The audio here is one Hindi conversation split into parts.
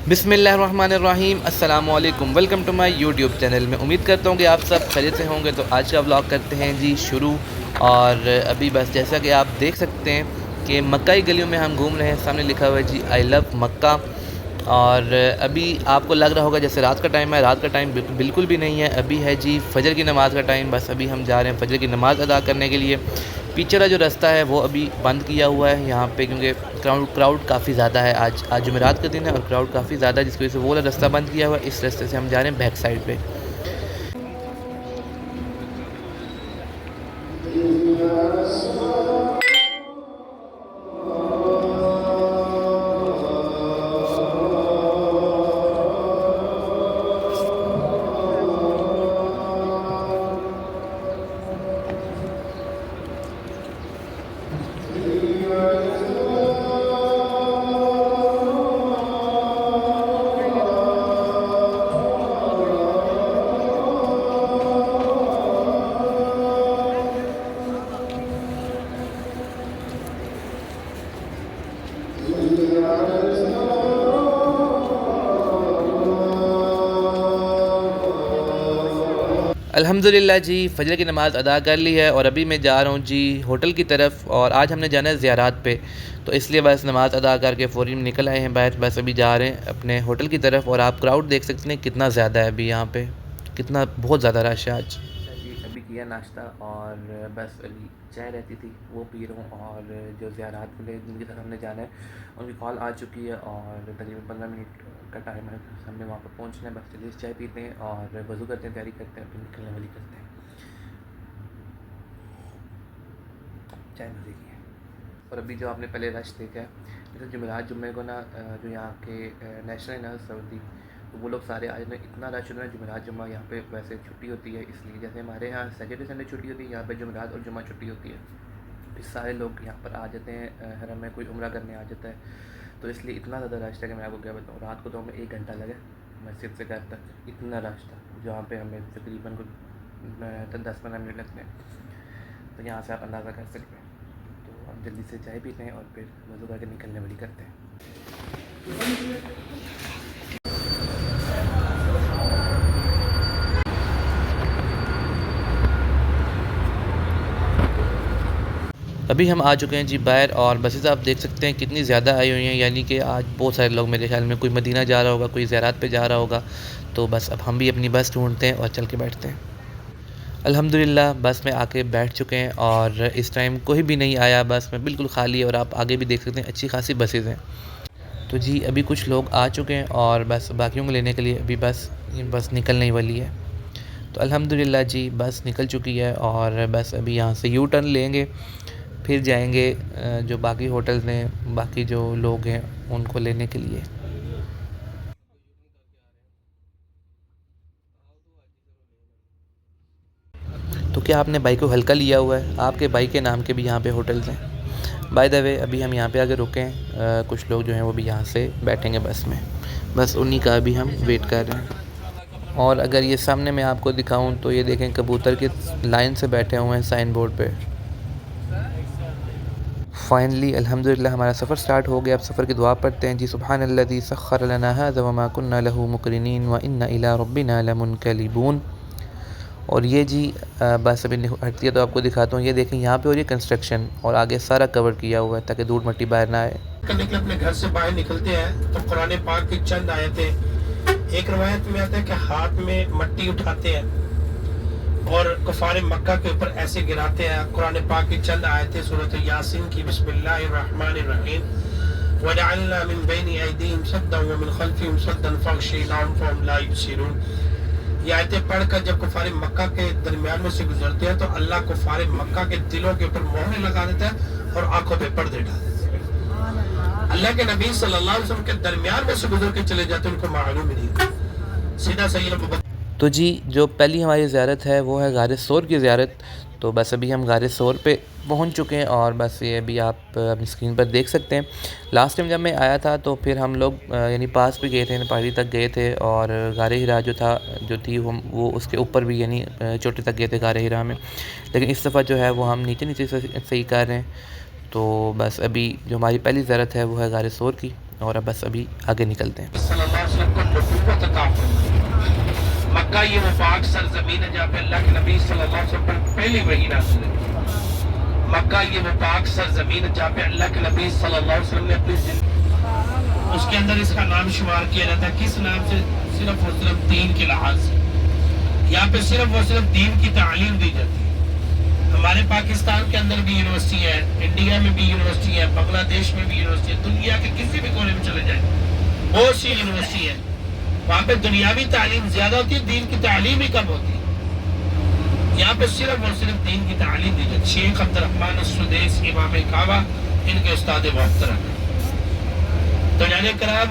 बिस्मिल्लाहिर्रहमानिर्रहीम अस्सलामु अलैकुम। Welcome to my YouTube channel में। उम्मीद करता हूँ कि आप सब खैरियत से होंगे। तो आज का व्लॉग करते हैं जी शुरू। और अभी बस जैसा कि आप देख सकते हैं कि मक्का की गलियों में हम घूम रहे हैं। सामने लिखा हुआ है जी आई लव मक्का। और अभी आपको लग रहा होगा जैसे रात का टाइम है। रात का टाइम बिल्कुल भी नहीं है। अभी है जी फ़जर की नमाज़ का टाइम। बस अभी हम जा रहे हैं फ़जर की नमाज़ अदा करने के लिए। पीछे का जो रास्ता है वो अभी बंद किया हुआ है यहाँ पे, क्योंकि क्राउड काफ़ी ज़्यादा है। आज जुमेरात का दिन है और क्राउड काफ़ी ज़्यादा है, जिसकी वजह से वो वाला रास्ता बंद किया हुआ है। इस रास्ते से हम जा रहे हैं बैक साइड पे। अल्हम्दुलिल्लाह जी फ़जर की नमाज़ अदा कर ली है और अभी मैं जा रहा हूँ जी होटल की तरफ। और आज हमने जाना है ज़ियारत पे, तो इसलिए बस नमाज़ अदा करके फ़ौरी निकल आए हैं बाहर। बस अभी जा रहे हैं अपने होटल की तरफ। और आप क्राउड देख सकते हैं कितना ज़्यादा है अभी यहाँ पे, कितना बहुत ज़्यादा रश है आज जी। अभी किया नाश्ता और बस अभी चाय रहती थी वो पी रहा हूँ। और जो ज़ियारत वाले जिनके साथ हमने जाना है उनकी कॉल आ चुकी है और तकरीबन 15 मिनट का टाइम है। हमने वहाँ पर पहुँचना है। बस चलिए चाय पीते हैं और वज़ू करते हैं, तैयारी करते हैं, फिर निकलने वाली करते हैं। चाय मज़े की है। और अभी जो आपने पहले रश देखा है, जैसे जुमेरात जुम्मे को ना जो यहाँ के नेशनल है ना सऊदी, तो वो लोग सारे आज में इतना रश होना है। जुमेरात जुम्मा यहाँ पे वैसे छुट्टी होती है, इसलिए जैसे हमारे यहाँ सैटरडे संडे छुट्टी होती है, यहाँ पे जुमेरात और जुम्मा छुट्टी होती है। फिर सारे लोग यहाँ पर आ जाते हैं, हरम में कोई उम्रा करने आ जाता है। तो इसलिए इतना ज़्यादा रश था कि मैं आपको क्या बताऊँ। रात को तो हमें 1 घंटा लगा मस्जिद से घर तक, इतना रश था। जहाँ पे हमें तकरीबन कुछ 10-15 मिनट लगते हैं। तो यहाँ से आप अंदाज़ा कर सकते हैं। तो हम जल्दी से चाय पीते हैं और फिर वज़ू करके निकलने वाली करते हैं। अभी हम आ चुके हैं जी बाहर। और बसेस आप देख सकते हैं कितनी ज़्यादा आई हुई हैं, यानी कि आज बहुत सारे लोग, मेरे ख्याल में कोई मदीना जा रहा होगा, कोई ज़ियारत पे जा रहा होगा। तो बस अब हम भी अपनी बस ढूंढते हैं और चल के बैठते हैं। अल्हम्दुलिल्लाह बस में आके बैठ चुके हैं और इस टाइम कोई भी नहीं आया, बस में बिल्कुल खाली है। और आप आगे भी देख सकते हैं अच्छी खासी बसेज़ हैं। तो जी अभी कुछ लोग आ चुके हैं और बस बाकियों को लेने के लिए अभी बस निकलने ही वाली है। तो अल्हम्दुलिल्लाह जी बस निकल चुकी है और बस अभी यहाँ से यू टर्न लेंगे, फिर जाएंगे जो बाकी होटल्स हैं, बाकी जो लोग हैं उनको लेने के लिए। तो क्या आपने बाइक को हल्का लिया हुआ है? आपके बाइक के नाम के भी यहाँ पे होटल्स हैं। बाय द वे अभी हम यहाँ पे आके रुके हैं। कुछ लोग जो हैं वो भी यहाँ से बैठेंगे बस में। बस उन्हीं का अभी हम वेट कर रहे हैं। और अगर ये सामने मैं आपको दिखाऊं तो ये देखें कबूतर के लाइन से बैठे हुए हैं साइन बोर्ड पे। फाइनली अल्हम्दुलिल्लाह हमारा सफ़र स्टार्ट हो गया। अब सफ़र की दुआ पढ़ते हैं जी। सुब्हानल्लज़ी सख़्ख़र लना हाज़ा वमा कुन्ना लहू मुक़रिनीन व इन्ना इला रब्बिना लमुनक़लिबून। और ये जी बस अभी हटती है तो आपको दिखाता हूँ। ये देखें यहाँ पे हो रही है कंस्ट्रक्शन और आगे सारा कवर किया हुआ है ताकि धूल मिट्टी बाहर ना आए। करने के लिए अपने घर से बाहर निकलते हैं तो कुरान पाक की चंद आयतें, एक रवायत में आता है कि हाथ में मट्टी उठाते हैं और कुफारे मक्का के ऊपर ऐसे गिराते हैं। कुरान पाक की चंद आयतें सूरत यासीन की, बिस्मिल्लाहिर्रहमानिर्रहीम, वजअलना मिन बैनि अयदीहिम सद्दन व मिन खल्फिहिम सद्दन फगशयनाहुम फहुम ला युबसिरून। ये आयतें पढ़कर जब कुफारे मक्का के दरमियान में से गुजरते हैं तो अल्लाह कुफारे मक्का के दिलों के ऊपर मोहरें लगा देता है और आंखों पे पर्दे डाल देता है। अल्लाह के नबी सल्लल्लाहु अलैहि वसल्लम के दरमियान में से गुजर के चले जाते, उनको मालूम ही नहीं। सीधा सही अबू तो जी जो पहली हमारी ज़ियारत है वो है गार सोर की ज़ियारत। तो बस अभी हम गार सोर पे पहुंच चुके हैं और बस ये अभी आप अपनी स्क्रीन पर देख सकते हैं। लास्ट टाइम जब मैं आया था तो फिर हम लोग यानी पास भी गए थे, पहाड़ी तक गए थे। और गार हिरा जो थी वो उसके ऊपर भी यानी चोटी तक गए थे गार हिरा में। लेकिन इस दफ़ा जो है वो हम नीचे नीचे से सही कर रहे हैं। तो बस अभी जो हमारी पहली ज़ियारत है वो है गार सोर की। और अब बस अभी आगे निकलते हैं। सल्लल्लाहु अलैहि वसल्लम को नबूवत अता फरमाई। मक्का ये वो पाक सरजमीन है जहाँ पे अल्लाह के नबी सल्लल्लाहु अलैहि वसल्लम पर पहली वही नाज़िल हुई। मक्का ये वो पाक सरजमीन है जहाँ पे अल्लाह के नबी सल्लल्लाहु अलैहि वसल्लम ने अपनी जिंदगी, उसके अंदर इसका नाम शुमार किया जाता है। किस नाम से? सिर्फ और सिर्फ दीन के लिहाज से। यहाँ पे सिर्फ और सिर्फ दीन की तालीम दी जाती है। हमारे पाकिस्तान के अंदर भी यूनिवर्सिटी है, इंडिया में भी यूनिवर्सिटी है, बांग्लादेश में भी यूनिवर्सिटी है, दुनिया के किसी भी कोने में चले जाए बहुत सी यूनिवर्सिटी है। वहाँ पे दुनियावी तालीम ज्यादा होती है, दीन की तालीम ही कम होती है। यहाँ पे सिर्फ और सिर्फ दीन की तालीम दी जाती है। शेख अब्दुर्रहमान सुदैस इमाम काबा इनके उस्ताद मोहतरम। तो जाने कराम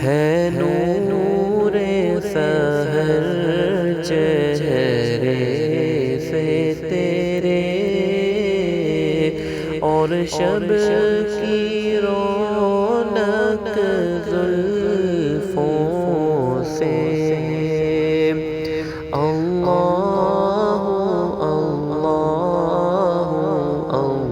है नूर सहर चेहरे से तेरे और शब की रौनक जुल्फों से। अल्लाह अल्लाह अल्लाह।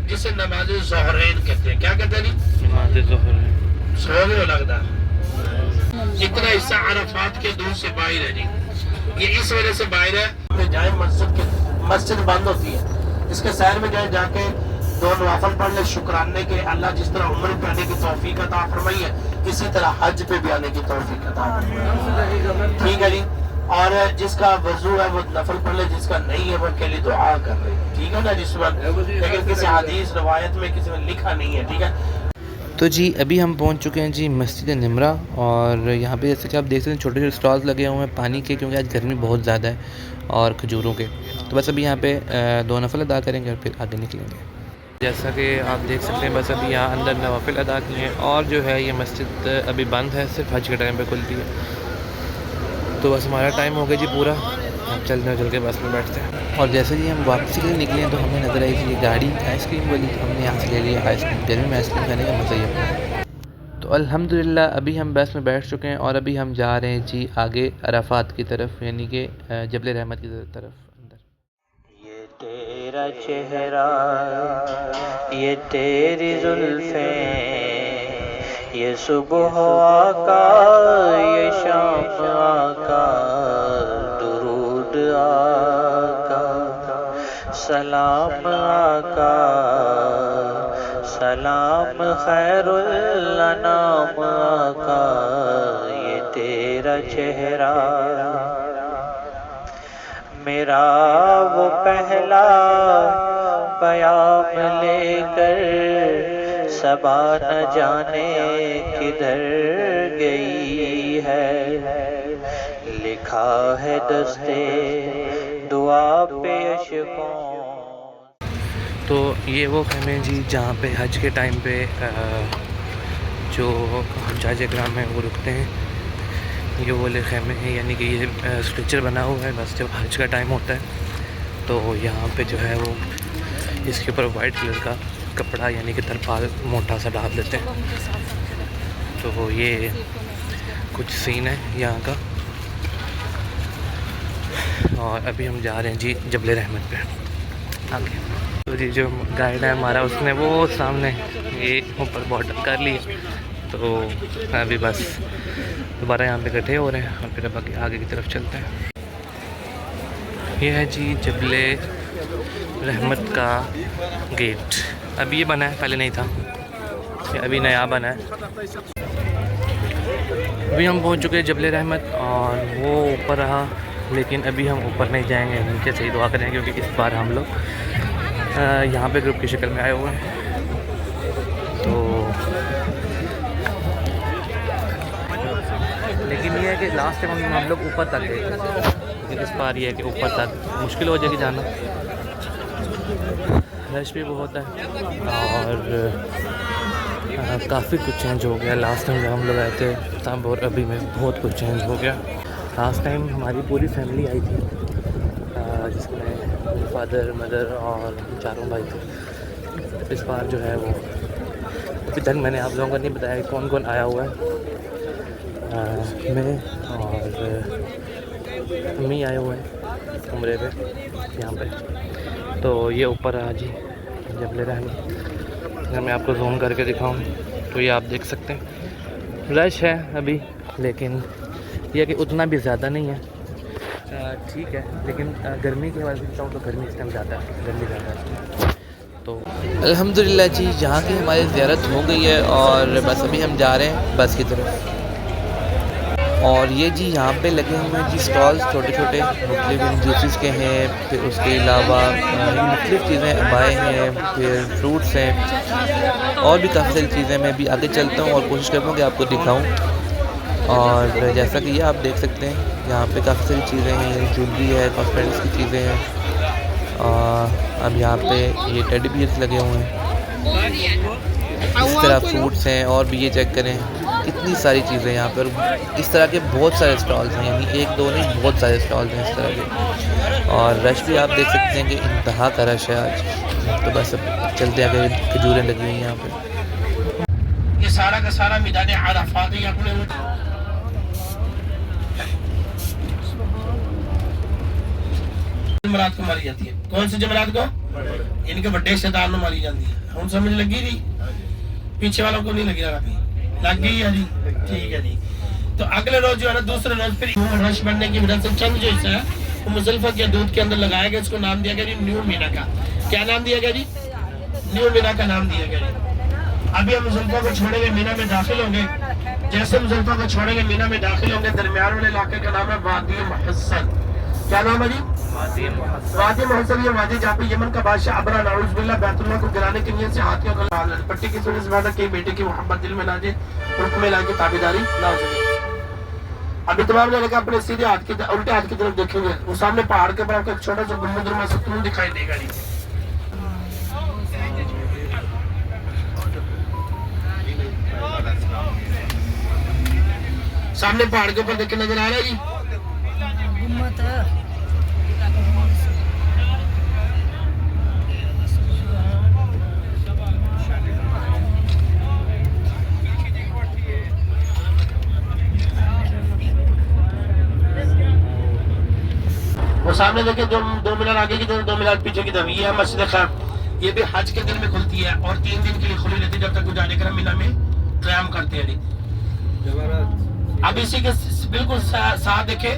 जिसे नमाज ज़ोहरैन कहते हैं। क्या कहते हैं जी? नमाज ज़ोहर सोने लगता इतना हिस्सा अरफात के दूर से बाहर है जी। ये इस वजह से बाहर है कि जाए मस्जिद बंद होती है, इसके शहर में जाए जाके दो नवाफल पढ़ ले शुक्राने के। अल्लाह जिस तरह उम्र पे आने की तौफीक अता फरमाई है, इसी तरह हज पे भी आने की तौफीक अता फरमाई। ठीक है जी। और जिसका वजू है वो नफल पढ़ ले, जिसका नहीं है वो अकेली दुआ कर ले। ठीक है ना जिस वक्त, लेकिन किसी हदीस रवायत में किसी में लिखा नहीं है। ठीक है। तो जी अभी हम पहुंच चुके हैं जी मस्जिद निमरा, और यहाँ पे जैसे कि आप देख सकते हैं छोटे छोटे स्टॉल्स लगे हुए हैं पानी के, क्योंकि आज गर्मी बहुत ज़्यादा है, और खजूरों के। तो बस अभी यहाँ पे दो नफल अदा करेंगे और फिर आगे निकलेंगे। जैसा कि आप देख सकते हैं बस अभी यहाँ अंदर नवाफिल अदा किए हैं, और जो है ये मस्जिद अभी बंद है, सिर्फ हज के टाइम पर खुलती है। तो बस हमारा टाइम हो गया जी पूरा, अब चल के बस में बैठते हैं। और जैसे ही हम वापसी के लिए निकले हैं तो हमें नज़र आई थी ये गाड़ी आइसक्रीम वाली, तो हमने यहाँ से ले लिया आइसक्रीम। गर्मी में आइसक्रीम खाने का मज़ा ही है। तो अल्हम्दुलिल्लाह अभी हम बस में बैठ चुके हैं और अभी हम जा रहे हैं जी आगे अराफात की तरफ, यानी कि जबल रहमत की तरफ अंदर। ये तेरा चेहरा, ये तेरी जुल्फ़ें, ये सुबह आका, ये शाम आका, दुरूद आका, सलाम आका, सलाम खैरुल अनाम आका, ये तेरा चेहरा। मेरा वो पहला पयाम लेकर सबा न जाने किधर गई है, लिखा है दस्ते दुआ पे अशकों। तो ये वो खेमे जी जहाँ पे हज के टाइम पे जो हज्जाज इकराम हैं वो रुकते हैं। ये वो वाले खेमे हैं, यानी कि ये स्ट्रक्चर बना हुआ है, बस जब हज का टाइम होता है तो यहाँ पे जो है वो इसके ऊपर वाइट कलर का कपड़ा यानी कि तरपाल मोटा सा डाल देते हैं। तो ये कुछ सीन है यहाँ का। और अभी हम जा रहे हैं जी जबल रहमत पे आगे। तो जी जो गाइड है हमारा उसने वो सामने ये ऊपर बॉर्डर कर लिया, तो अभी बस दोबारा यहाँ पे इकट्ठे हो रहे हैं और फिर अब आगे की तरफ चलते हैं। ये है जी जबल रहमत का गेट, अभी ये बना है, पहले नहीं था, ये अभी नया बना है। अभी हम पहुँच चुके हैं जबल रहमत और वो ऊपर रहा, लेकिन अभी हम ऊपर नहीं जाएंगे, नीचे से ही दुआ करेंगे क्योंकि इस बार हम लोग यहाँ पे ग्रुप की शक्ल में आए हुए हैं। तो लेकिन ये है कि लास्ट टाइम हम लोग ऊपर तक गए, लेकिन इस बार ये है कि ऊपर तक मुश्किल हो जाएगी जाना, रश भी बहुत है और काफ़ी कुछ चेंज हो गया। लास्ट टाइम जब हम लोग आए थे तब और अभी में बहुत कुछ चेंज हो गया। लास्ट टाइम हमारी पूरी फैमिली आई थी, जिसमें मेरे फादर, मदर और चारों भाई थे। इस बार जो है वो अभी तक मैंने आप लोगों को नहीं बताया कि कौन कौन आया हुआ है। मैं और मम्मी आए हुए हैं कमरे पे यहाँ पे। तो ये ऊपर आज ही जब ले रहे हैं, अगर मैं आपको जूम करके दिखाऊं तो ये आप देख सकते हैं रश है अभी, लेकिन यह कि उतना भी ज़्यादा नहीं है, ठीक है। लेकिन गर्मी के बारे में बताऊँ तो गर्मी इस टाइम ज़्यादा है, गर्मी ज़्यादा है। तो अल्हम्दुलिल्लाह जी, यहाँ की हमारी ज़ियारत हो गई है और बस अभी हम जा रहे हैं बस की तरफ। और ये जी यहाँ पे लगे हुए हैं जी स्टॉल्स, छोटे छोटे मुख्तलिफ जूसेस के हैं, फिर उसके अलावा मुख्तलिफ चीज़ें अबाएँ हैं, फिर फ्रूट्स हैं और भी काफ़ी सारी चीज़ें। मैं भी आगे चलता हूँ और कोशिश करता हूँ कि आपको दिखाऊँ। और जैसा कि ये आप देख सकते हैं यहाँ पे काफ़ी सारी चीज़ें हैं, ज्वेलरी है, कॉस्मेटिक्स की चीज़ें हैं। अब यहाँ पे ये टेडी बियर्स लगे हुए हैं, इस तरह फ्रूट्स हैं और भी ये चेक करें कितनी सारी चीज़ें यहाँ पर। इस तरह के बहुत सारे स्टॉल्स हैं, यानी एक दो नहीं बहुत सारे स्टॉल्स हैं इस तरह के। और रश भी आप देख सकते हैं कि इंतहा का रश है आज। तो बस अब चलते हैं, आगे खजूरें लगी हुई हैं यहाँ पे। ये सारा का सारा मैदान अराफात है। अपने जमरात को मारी जाती है। कौन सी जमरात को? इनके बड़े शैतान को मारी जाती है। हम समझ लगी नहीं, पीछे वालों को नहीं लगी रहा, लग गई है जी, ठीक है जी। तो अगले रोज जो है ना, दूसरे रोज फिर रश बनने की वजह से चंद जो हिस्सा है वो मुजल्फा के दूध के अंदर लगाया गया। इसको नाम दिया गया जी न्यू मीना का। क्या नाम दिया गया जी? न्यू मीना का नाम दिया गया जी। अभी हम मुजल्फा को छोड़ेंगे, मीना में दाखिल होंगे। जैसे मुजल्फा को छोड़ेंगे, मीना में दाखिल होंगे, दरमियान वाले इलाके का नाम है वादी मुहस्सन। क्या नाम है जी? वादी मुहस्सन। ये वादी जहाँ पे यमन का बादशाह अबरा नाउज़ुबिल्लाह बैतुल्लाह को गिराने की नियत से हाथियों का पट्टी की सुनी से की बेटे की मोहब्बत दिल में लाजे, हुक्म इलाही की ताबेदारी ना हो सके। अभी तमाम लोग अपने सीधे हाथ की उल्टे हाथ की तरफ देखेंगे, वो सामने पहाड़ के ऊपर आपको एक छोटा सा गुम्बद सुकून दिखाई देगा जी। सामने पहाड़ के ऊपर देखे नजर आ रहा है जी। वो सामने देखे दो मीनार आगे की तरफ, 2 मीनार पीछे की तरफ। ये है मस्जिद खैम। ये भी हज के दिन में खुलती है और 3 दिन के लिए खुली रहती है, जब तक गुजारे कर मीना में क़याम करते हैं। अब इसी के बिल्कुल साथ देखे,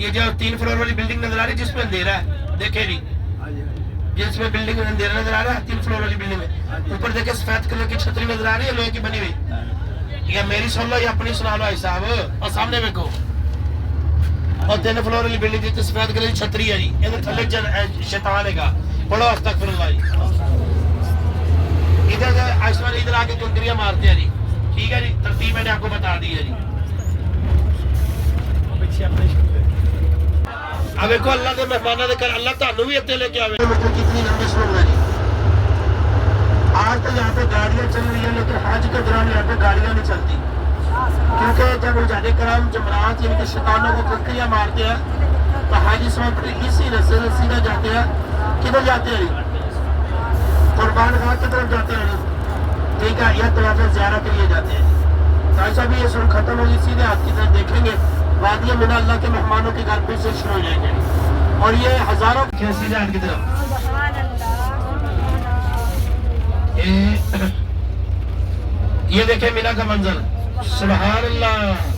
ये जो 3 फ्लोर वाली बिल्डिंग नजर आ रही है जिसमें अंधेरा है, देखे जी, जिसमें बिल्डिंग में अंधेरा नजर आ रहा है 3 फ्लोर वाली बिल्डिंग में। ऊपर देखे सफेद कलर की छतरी नजर आ रही है, लोहे की बनी हुई। या मेरी सुन लो या अपनी सुना लो भाई साहब। और सामने देखो, और 3 फ्लोर वाली बिल्डिंग जिसमें सफेद कलर की छतरी है जी, ये थले शैतान है। पढ़ो अस्तगफिरुल्लाह। इधर आसमान इधर आके चुनकरियां मारते हैं जी, ठीक है जी। तरतीब मैंने आपको बता दी है जी। अब देखो अल्लाह के मेहमानों ने कर अल्लाह तानू भी इतने लेके आवे। कितनी लंबी सुन है जी। आज तो यहाँ पे गाड़ियाँ चल रही है, लेकिन हज के दौरान यहाँ पे गाड़ियाँ नहीं चलती, क्योंकि जब मुजाहिद कराम जमरात यानी शैतानों को कुर्तियाँ मारते हैं तो हाजी साहब इसी रस्ते से सीधा जाते हैं। किधर जाते हैं? कुर्बान गाह की तरफ जाते हैं, ठीक है। यह तवाफ़ ज़ियारत के लिए जाते हैं। तो ऐसा भी ये सुन खत्म होगी, सीधे हाथ की तरफ देखेंगे, वादी मिना अल्लाह के मेहमानों के घर फिर से शुरू हो जाएंगे। और ये हजारों सीधे हाथ की तरफ। ये देखें मीना का मंजर, सुभान अल्लाह।